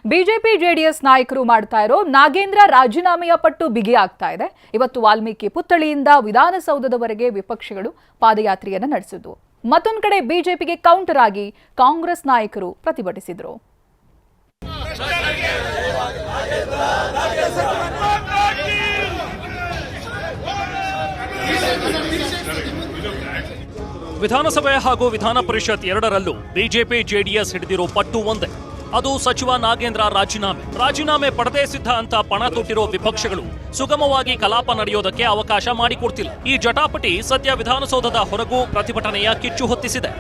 BJP JDS ನಾಯಕರು ಮಾಡ್ತಾ ಇರೋ ನಾಗೇಂದ್ರ ರಾಜೀನಾಮೆಯ ಪಟ್ಟು ಬಿಗಿ ಆಗ್ತಾ ಇದೆ. ಇವತ್ತು ವಾಲ್ಮೀಕಿ ಪುತ್ಥಳಿಯಿಂದ ವಿಧಾನಸೌಧದವರೆಗೆ ವಿಪಕ್ಷಗಳು ಪಾದಯಾತ್ರೆಯನ್ನು ನಡೆಸಿದ್ವು. ಮತ್ತೊಂದು ಕಡೆ ಬಿಜೆಪಿಗೆ ಕೌಂಟರ್ ಆಗಿ ಕಾಂಗ್ರೆಸ್ ನಾಯಕರು ಪ್ರತಿಭಟಿಸಿದರು. ವಿಧಾನಸಭೆ ಹಾಗೂ ವಿಧಾನ ಪರಿಷತ್ ಎರಡರಲ್ಲೂ ಬಿಜೆಪಿ ಜೆಡಿಎಸ್ ಹಿಡಿದಿರೋ ಪಟ್ಟು ಒಂದೇ. ಅದು ಸಚಿವ ನಾಗೇಂದ್ರ ರಾಜೀನಾಮೆ ಪಡೆದೇ ಸಿದ್ಧ ಅಂತ ಪಣ ತೊಟ್ಟಿರೋ ವಿಪಕ್ಷಗಳು ಸುಗಮವಾಗಿ ಕಲಾಪ ನಡೆಯೋದಕ್ಕೆ ಅವಕಾಶ ಮಾಡಿಕೊಡ್ತಿಲ್ಲ. ಈ ಜಟಾಪಟಿ ಸದ್ಯ ವಿಧಾನಸೌಧದ ಹೊರಗೂ ಪ್ರತಿಭಟನೆಯ ಕಿಚ್ಚು ಹೊತ್ತಿಸಿದೆ.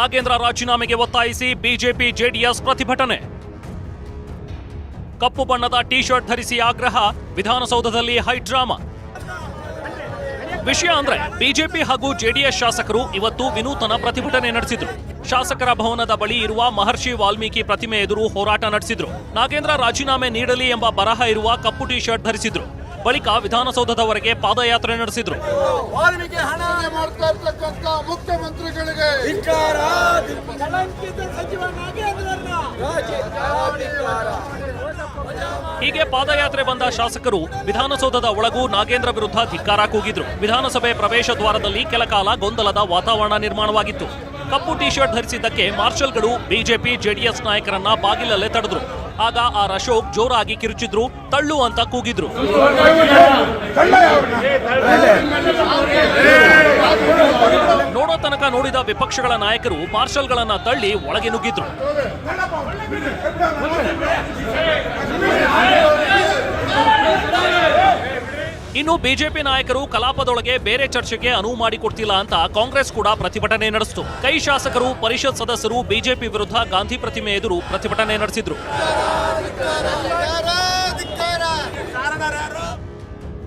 ನಾಗೇಂದ್ರ ರಾಜೀನಾಮೆಗೆ ಒತ್ತಾಯಿಸಿ ಬಿಜೆಪಿ ಜೆಡಿಎಸ್ ಪ್ರತಿಭಟನೆ. ಕಪ್ಪು ಬಣ್ಣದ ಟಿ ಶರ್ಟ್ ಧರಿಸಿ ಆಗ್ರಹ, ವಿಧಾನಸೌಧದಲ್ಲಿ ಹೈಡ್ರಾಮಾ. ವಿಷಯ ಅಂದ್ರೆ ಬಿಜೆಪಿ ಹಾಗೂ ಜೆಡಿಎಸ್ ಶಾಸಕರು ಇವತ್ತು ವಿನೂತನ ಪ್ರತಿಭಟನೆ ನಡೆಸಿದ್ರು. ಶಾಸಕರ ಭವನದ ಬಳಿ ಇರುವ ಮಹರ್ಷಿ ವಾಲ್ಮೀಕಿ ಪ್ರತಿಮೆ ಎದುರು ಹೋರಾಟ ನಡೆಸಿದ್ರು. ನಾಗೇಂದ್ರ ರಾಜೀನಾಮೆ ನೀಡಲಿ ಎಂಬ ಬರಹ ಇರುವ ಕಪ್ಪು ಟಿ ಶರ್ಟ್ ಧರಿಸಿದ್ರು. ಬಳಿಕ ವಿಧಾನಸೌಧದವರೆಗೆ ಪಾದಯಾತ್ರೆ ನಡೆಸಿದ್ರು. ಹೀಗೆ ಪಾದಯಾತ್ರೆ ಬಂದ ಶಾಸಕರು ವಿಧಾನಸೌಧದ ಒಳಗೂ ನಾಗೇಂದ್ರ ವಿರುದ್ಧ ಧಿಕ್ಕಾರ ಕೂಗಿದ್ರು. ವಿಧಾನಸಭೆ ಪ್ರವೇಶ ದ್ವಾರದಲ್ಲಿ ಕೆಲಕಾಲ ಗೊಂದಲದ ವಾತಾವರಣ ನಿರ್ಮಾಣವಾಗಿತ್ತು. ಕಪ್ಪು ಟಿ ಶರ್ಟ್ ಧರಿಸಿದ್ದಕ್ಕೆ ಮಾರ್ಷಲ್ಗಳು ಬಿಜೆಪಿ ಜೆಡಿಎಸ್ ನಾಯಕರನ್ನ ಬಾಗಿಲಲ್ಲೇ ತಡೆದ್ರು. ಆಗ ಆರ್ ಅಶೋಕ್ ಜೋರಾಗಿ ಕಿರುಚಿದ್ರು, ತಳ್ಳು ಅಂತ ಕೂಗಿದ್ರು. ನೋಡೋ ತನಕ ನೋಡಿದ ವಿಪಕ್ಷಗಳ ನಾಯಕರು ಮಾರ್ಷಲ್ಗಳನ್ನ ತಳ್ಳಿ ಒಳಗೆ ನುಗ್ಗಿದ್ರು. ಇನ್ನು ಬಿಜೆಪಿ ನಾಯಕರು ಕಲಾಪದೊಳಗೆ ಬೇರೆ ಚರ್ಚೆಗೆ ಅನುವು ಮಾಡಿಕೊಡ್ತಿಲ್ಲ ಅಂತ ಕಾಂಗ್ರೆಸ್ ಕೂಡ ಪ್ರತಿಭಟನೆ ನಡೆಸಿತು. ಕೈ ಶಾಸಕರು, ಪರಿಷತ್ ಸದಸ್ಯರು ಬಿಜೆಪಿ ವಿರುದ್ಧ ಗಾಂಧಿ ಪ್ರತಿಮೆ ಎದುರು ಪ್ರತಿಭಟನೆ ನಡೆಸಿದ್ರು.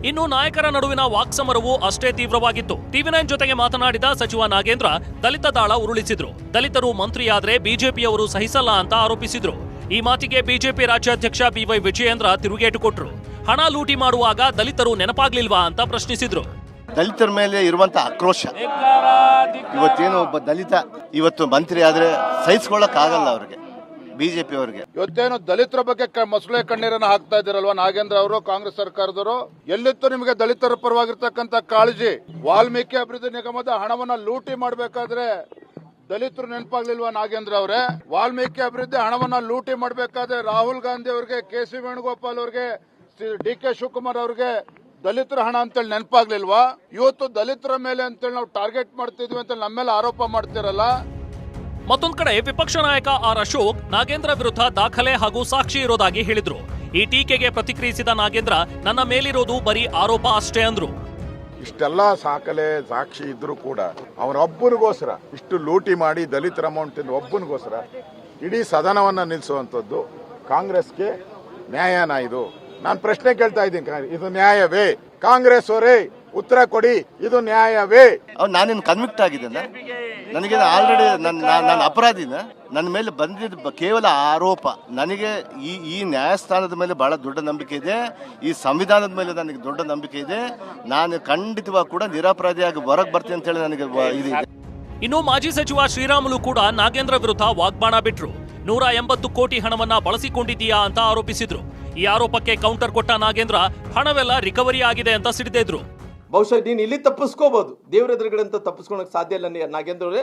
ಇನ್ನು ನಾಯಕರ ನಡುವಿನ ವಾಕ್ಸಮರವು ಅಷ್ಟೇ ತೀವ್ರವಾಗಿತ್ತು. ಟಿವಿ9 ಜೊತೆಗೆ ಮಾತನಾಡಿದ ಸಚಿವ ನಾಗೇಂದ್ರ ದಲಿತ ದಾಳ ಉರುಳಿಸಿದ್ರು. ದಲಿತರು ಮಂತ್ರಿಯಾದ್ರೆ ಬಿಜೆಪಿಯವರು ಸಹಿಸಲ್ಲ ಅಂತ ಆರೋಪಿಸಿದ್ರು. ಈ ಮಾತಿಗೆ ಬಿಜೆಪಿ ರಾಜ್ಯಾಧ್ಯಕ್ಷ ಬಿವೈ ವಿಜಯೇಂದ್ರ ತಿರುಗೇಟು ಕೊಟ್ರು. ಹಣ ಲೂಟಿ ಮಾಡುವಾಗ ದಲಿತರು ನೆನಪಾಗ್ಲಿಲ್ವಾ ಅಂತ ಪ್ರಶ್ನಿಸಿದ್ರು. ದಲಿತರ ಮೇಲೆ ಇರುವಂತ ಆಕ್ರೋಶ, ಇವತ್ತೇನು ಒಬ್ಬ ದಲಿತ ಇವತ್ತು ಮಂತ್ರಿ ಆದ್ರೆ ಸಹಿಸ್ಕೊಳ್ಳಕ್ ಆಗಲ್ಲ ಅವ್ರಿಗೆ, ಬಿಜೆಪಿ ಅವರಿಗೆ. ಇವತ್ತೇನು ದಲಿತರ ಬಗ್ಗೆ ಮೊಸಳೆ ಕಣ್ಣೀರನ್ನು ಹಾಕ್ತಾ ಇದ್ದೀರಲ್ವಾ ನಾಗೇಂದ್ರ ಅವರು, ಕಾಂಗ್ರೆಸ್ ಸರ್ಕಾರದವರು. ಎಲ್ಲಿತ್ತು ನಿಮಗೆ ದಲಿತರ ಪರವಾಗಿರ್ತಕ್ಕಂಥ ಕಾಳಜಿ? ವಾಲ್ಮೀಕಿ ಅಭಿವೃದ್ಧಿ ನಿಗಮದ ಹಣವನ್ನ ಲೂಟಿ ಮಾಡಬೇಕಾದ್ರೆ ದಲಿತರು ನೆನಪಾಗ್ಲಿಲ್ವಾ ನಾಗೇಂದ್ರ ಅವರೇ? ವಾಲ್ಮೀಕಿ ಅಭಿವೃದ್ಧಿ ಹಣವನ್ನ ಲೂಟಿ ಮಾಡಬೇಕಾದ್ರೆ ರಾಹುಲ್ ಗಾಂಧಿ ಅವರಿಗೆ, ಕೆ.ಸಿ. ವೇಣುಗೋಪಾಲ್ ಅವರಿಗೆ, ಡಿ.ಕೆ. ಶಿವಕುಮಾರ್ ಅವರಿಗೆ ದಲಿತರ ಹಣ ಅಂತೇಳಿ ನೆನಪಾಗ್ಲಿಲ್ವಾ? ಇವತ್ತು ದಲಿತರ ಮೇಲೆ ಅಂತೇಳಿ ನಾವು ಟಾರ್ಗೆಟ್ ಮಾಡ್ತಿದ್ವಿ ಅಂತ ನಮ್ಮ ಮೇಲೆ ಆರೋಪ ಮಾಡ್ತಿರಲ್ಲ. ಮತ್ತೊಂದು ಕಡೆ ವಿಪಕ್ಷ ನಾಯಕ ಆರ್ ಅಶೋಕ್ ನಾಗೇಂದ್ರ ವಿರುದ್ಧ ದಾಖಲೆ ಹಾಗೂ ಸಾಕ್ಷಿ ಇರೋದಾಗಿ ಹೇಳಿದ್ರು. ಈ ಟೀಕೆಗೆ ಪ್ರತಿಕ್ರಿಯಿಸಿದ ನಾಗೇಂದ್ರ, ನನ್ನ ಮೇಲಿರೋದು ಬರೀ ಆರೋಪ ಅಷ್ಟೇ ಅಂದ್ರು. ಇಷ್ಟೆಲ್ಲ ಸಾಕಲೆ ಸಾಕ್ಷಿ ಇದ್ರೂ ಕೂಡ ಅವನೊಬ್ಬನಿಗೋಸ್ಕರ ಇಷ್ಟು ಲೂಟಿ ಮಾಡಿ ದಲಿತರ ಅಮೌಂಟ್ ತಿಂದು ಒಬ್ಬನಿಗೋಸ್ಕರ ಇಡೀ ಸದನವನ್ನ ನಿಲ್ಲಿಸುವಂತದ್ದು ಕಾಂಗ್ರೆಸ್ಗೆ ನ್ಯಾಯನಾ? ಇದು ನಾನು ಪ್ರಶ್ನೆ ಕೇಳ್ತಾ ಇದ್ದೀನಿ, ಇದು ನ್ಯಾಯವೇ? ಕಾಂಗ್ರೆಸ್ ಅವರೇ ಉತ್ತರ ಕೊಡಿ, ಇದು ನ್ಯಾಯವೇ? ನಾನೇನು ಕನ್ವಿಕ್ಟ್ ಆಗಿದ್ದೇನೆ? ನನಗೆ ಆಲ್ರೆಡಿ ನನ್ನ ಅಪರಾಧಿನ, ನನ್ನ ಮೇಲೆ ಬಂದಿದ್ದ ಕೇವಲ ಆರೋಪ. ನನಗೆ ಈ ನ್ಯಾಯಸ್ಥಾನದ ಮೇಲೆ ಬಹಳ ದೊಡ್ಡ ನಂಬಿಕೆ ಇದೆ, ಈ ಸಂವಿಧಾನದ ಮೇಲೆ ನನಗೆ ದೊಡ್ಡ ನಂಬಿಕೆ ಇದೆ. ನಾನು ಖಂಡಿತವಾಗಿ ಕೂಡ ನಿರಪರಾಧಿಯಾಗಿ ಹೊರಗೆ ಬರ್ತೀನಿ ಅಂತ ಹೇಳಿ ನನಗೆ ಇದೆ. ಇನ್ನು ಮಾಜಿ ಸಚಿವ ಶ್ರೀರಾಮುಲು ಕೂಡ ನಾಗೇಂದ್ರ ವಿರುದ್ಧ ವಾಗ್ಬಾಣ ಬಿಟ್ರು. 180 ಕೋಟಿ ಹಣವನ್ನ ಬಳಸಿಕೊಂಡಿದ್ದೀಯಾ ಅಂತ ಆರೋಪಿಸಿದ್ರು. ಈ ಆರೋಪಕ್ಕೆ ಕೌಂಟರ್ ಕೊಟ್ಟ ನಾಗೇಂದ್ರ, ಹಣವೆಲ್ಲ ರಿಕವರಿ ಆಗಿದೆ ಅಂತ ಸಿಡಿದೆದ್ರು. ಬಹುಶಃ ನೀನು ಇಲ್ಲಿ ತಪ್ಪಿಸ್ಕೋಬಹುದು, ದೇವರ ಎದುರುಗಡೆ ಅಂತ ತಪ್ಪಿಸ್ಕೊಳಕ್ ಸಾಧ್ಯ ಇಲ್ಲ ನಾಗೇಂದ್ರ ಅವರೇ.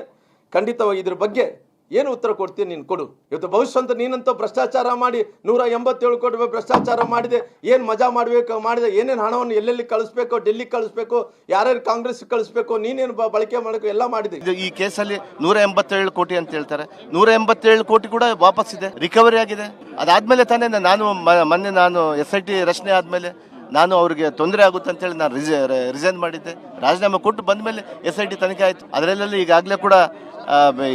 ಖಂಡಿತವಾಗಿ ಇದ್ರ ಬಗ್ಗೆ ಏನು ಉತ್ತರ ಕೊಡ್ತೀಯ ನೀನು ಕೊಡು. ಇವತ್ತು ಭವಿಷ್ಯ ಅಂತ ನೀನಂತ ಭ್ರಷ್ಟಾಚಾರ ಮಾಡಿ 187 ಕೋಟಿ ರೂಪಾಯಿ ಭ್ರಷ್ಟಾಚಾರ ಮಾಡಿದೆ, ಏನ್ ಮಜಾ ಮಾಡಿದೆ, ಏನೇನು ಹಣವನ್ನು ಎಲ್ಲೆಲ್ಲಿ ಕಳಿಸ್ಬೇಕು, ಡೆಲ್ಲಿ ಕಳಿಸ್ಬೇಕು, ಯಾರ್ಯಾರು ಕಾಂಗ್ರೆಸ್ ಕಳಿಸ್ಬೇಕು, ನೀನೇನು ಬಳಕೆ ಮಾಡಬೇಕು, ಎಲ್ಲ ಮಾಡಿದೆ. ಈ ಕೇಸಲ್ಲಿ 187 ಕೋಟಿ ಅಂತ ಹೇಳ್ತಾರೆ. 187 ಕೋಟಿ ಕೂಡ ವಾಪಸ್ ಇದೆ, ರಿಕವರಿ ಆಗಿದೆ. ಅದಾದ್ಮೇಲೆ ತಾನೇ ಮೊನ್ನೆ ನಾನು SIT ರಚನೆ ಆದ್ಮೇಲೆ ನಾನು ಅವ್ರಿಗೆ ತೊಂದರೆ ಆಗುತ್ತೆ ಅಂತ ಹೇಳಿ ನಾನು ರಿಸೈನ್ ಮಾಡಿದ್ದೆ. ರಾಜೀನಾಮೆ ಕೊಟ್ಟು ಬಂದ ಮೇಲೆ SIT ತನಿಖೆ ಆಯ್ತು. ಅದರಲ್ಲೆಲ್ಲ ಈಗಾಗಲೇ ಕೂಡ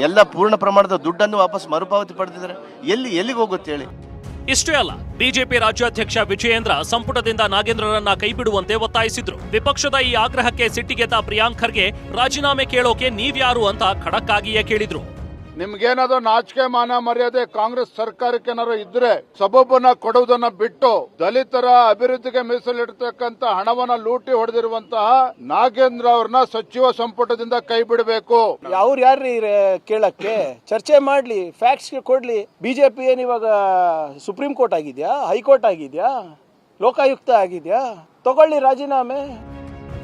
ಎಲ್ಲ ಪೂರ್ಣ ಪ್ರಮಾಣದ ದುಡ್ಡನ್ನು ವಾಪಸ್ ಮರುಪಾವತಿ ಪಡೆದಿದ್ದಾರೆ. ಎಲ್ಲಿಗೆ ಹೋಗುತ್ತೆ ಹೇಳಿ? ಇಷ್ಟೇ ಅಲ್ಲ, ಬಿಜೆಪಿ ರಾಜ್ಯಾಧ್ಯಕ್ಷ ವಿಜಯೇಂದ್ರ ಸಂಪುಟದಿಂದ ನಾಗೇಂದ್ರರನ್ನ ಕೈಬಿಡುವಂತೆ ಒತ್ತಾಯಿಸಿದ್ರು. ವಿಪಕ್ಷದ ಈ ಆಗ್ರಹಕ್ಕೆ ಸಿಟ್ಟಿಗೆದ್ದ ಪ್ರಿಯಾಂಕ್ ಖರ್ಗೆ ರಾಜೀನಾಮೆ ಕೇಳೋಕೆ ನೀವ್ಯಾರು ಅಂತ ಖಡಕ್ ಆಗಿಯೇ ಕೇಳಿದ್ರು. ನಿಮ್ಗೇನಾದ್ರೂ ನಾಚಿಕೆ ಮಾನ ಮರ್ಯಾದೆ ಕಾಂಗ್ರೆಸ್ ಸರ್ಕಾರಕ್ಕೆ ಏನಾದ್ರು ಇದ್ರೆ ಸಬಬನ್ನ ಕೊಡುವುದನ್ನ ಬಿಟ್ಟು ದಲಿತರ ಅಭಿವೃದ್ಧಿಗೆ ಮೀಸಲಿಡ್ತಕ್ಕಂತ ಹಣವನ್ನ ಲೂಟಿ ಹೊಡೆದಿರುವಂತಹ ನಾಗೇಂದ್ರ ಅವ್ರನ್ನ ಸಚಿವ ಸಂಪುಟದಿಂದ ಕೈ ಬಿಡಬೇಕು. ಅವ್ರು ಯಾರ್ರೀ ಕೇಳಕ್ಕೆ? ಚರ್ಚೆ ಮಾಡ್ಲಿ, ಫ್ಯಾಕ್ಟ್ಸ್ ಕೊಡ್ಲಿ. ಬಿಜೆಪಿ ಏನ್ ಇವಾಗ ಸುಪ್ರೀಂ ಕೋರ್ಟ್ ಆಗಿದ್ಯಾ, ಹೈಕೋರ್ಟ್ ಆಗಿದ್ಯಾ, ಲೋಕಾಯುಕ್ತ ಆಗಿದ್ಯಾ? ತಗೊಳ್ಳಿ ರಾಜೀನಾಮೆ.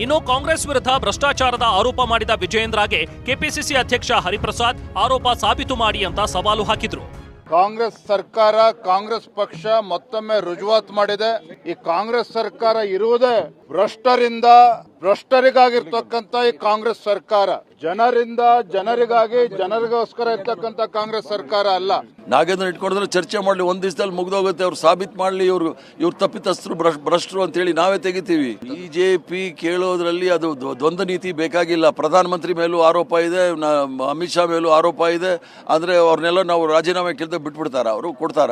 ಇನ್ನು ಕಾಂಗ್ರೆಸ್ ವಿರುದ್ಧ ಭ್ರಷ್ಟಾಚಾರದ ಆರೋಪ ಮಾಡಿದ ವಿಜಯೇಂದ್ರಗೆ ಕೆಪಿಸಿಸಿ ಅಧ್ಯಕ್ಷ ಹರಿಪ್ರಸಾದ್ ಆರೋಪ ಸಾಬೀತು ಮಾಡಿ ಅಂತ ಸವಾಲು ಹಾಕಿದ್ರು. ಕಾಂಗ್ರೆಸ್ ಸರ್ಕಾರ, ಕಾಂಗ್ರೆಸ್ ಪಕ್ಷ ಮತ್ತೊಮ್ಮೆ ರುಜುವಾತ್ ಮಾಡಿದೆ. ಈ ಕಾಂಗ್ರೆಸ್ ಸರ್ಕಾರ ಇರುವುದೇ ಭ್ರಷ್ಟರಿಂದ, ಭ್ರಷ್ಟರಿಗಾಗಿರ್ತಕ್ಕಂಥ ಈ ಕಾಂಗ್ರೆಸ್ ಸರ್ಕಾರ ಜನರಿಂದ, ಜನರಿಗಾಗಿ, ಜನರಿಗೋಸ್ಕರ ಇರ್ತಕ್ಕಂಥ ಕಾಂಗ್ರೆಸ್ ಸರ್ಕಾರ ಅಲ್ಲ. ನಾಗೇಂದ್ರ ಇಟ್ಕೊಂಡ್ರೆ ಚರ್ಚೆ ಮಾಡಲಿ, ಒಂದ್ ದಿವಸದಲ್ಲಿ ಮುಗ್ದೋಗುತ್ತೆ. ಅವ್ರು ಸಾಬೀತ್ ಮಾಡಲಿ, ಇವ್ರು ತಪ್ಪಿತಸ್ಥರು, ಭ್ರಷ್ಟರು ಅಂತ ಹೇಳಿ ನಾವೇ ತೆಗಿತೀವಿ. ಬಿಜೆಪಿ ಕೇಳೋದ್ರಲ್ಲಿ ಅದು ದ್ವಂದ್ವ ನೀತಿ ಬೇಕಾಗಿಲ್ಲ. ಪ್ರಧಾನಮಂತ್ರಿ ಮೇಲೂ ಆರೋಪ ಇದೆ, ಅಮಿತ್ ಶಾ ಮೇಲೂ ಆರೋಪ ಇದೆ. ಅಂದ್ರೆ ಅವ್ರನ್ನೆಲ್ಲ ನಾವು ರಾಜೀನಾಮೆ ಕೇಳಿದ್ರೆ ಬಿಟ್ಬಿಡ್ತಾರ? ಅವರು ಕೊಡ್ತಾರ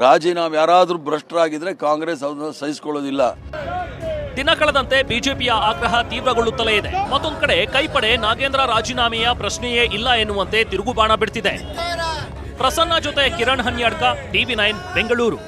ರಾಜೀನಾಮೆ? ಯಾರಾದ್ರೂ ಭ್ರಷ್ಟರಾಗಿದ್ರೆ ಕಾಂಗ್ರೆಸ್ ಅದನ್ನ ಸಹಿಸಿಕೊಳ್ಳೋದಿಲ್ಲ. ದಿನ ಕಳೆದಂತೆ ಬಿಜೆಪಿಯ ಆಗ್ರಹ ತೀವ್ರಗೊಳ್ಳುತ್ತಲೇ ಇದೆ. ಮತ್ತೊಂದು ಕಡೆ ಕೈಪಡೆ ನಾಗೇಂದ್ರ ರಾಜೀನಾಮೆಯ ಪ್ರಶ್ನೆಯೇ ಇಲ್ಲ ಎನ್ನುವಂತೆ ತಿರುಗುಬಾಣ ಬಿಡ್ತಿದೆ. ಪ್ರಸನ್ನ ಜೊತೆ ಕಿರಣ್ ಹನ್ಯಾಡ್ಕ, TV9 ಬೆಂಗಳೂರು.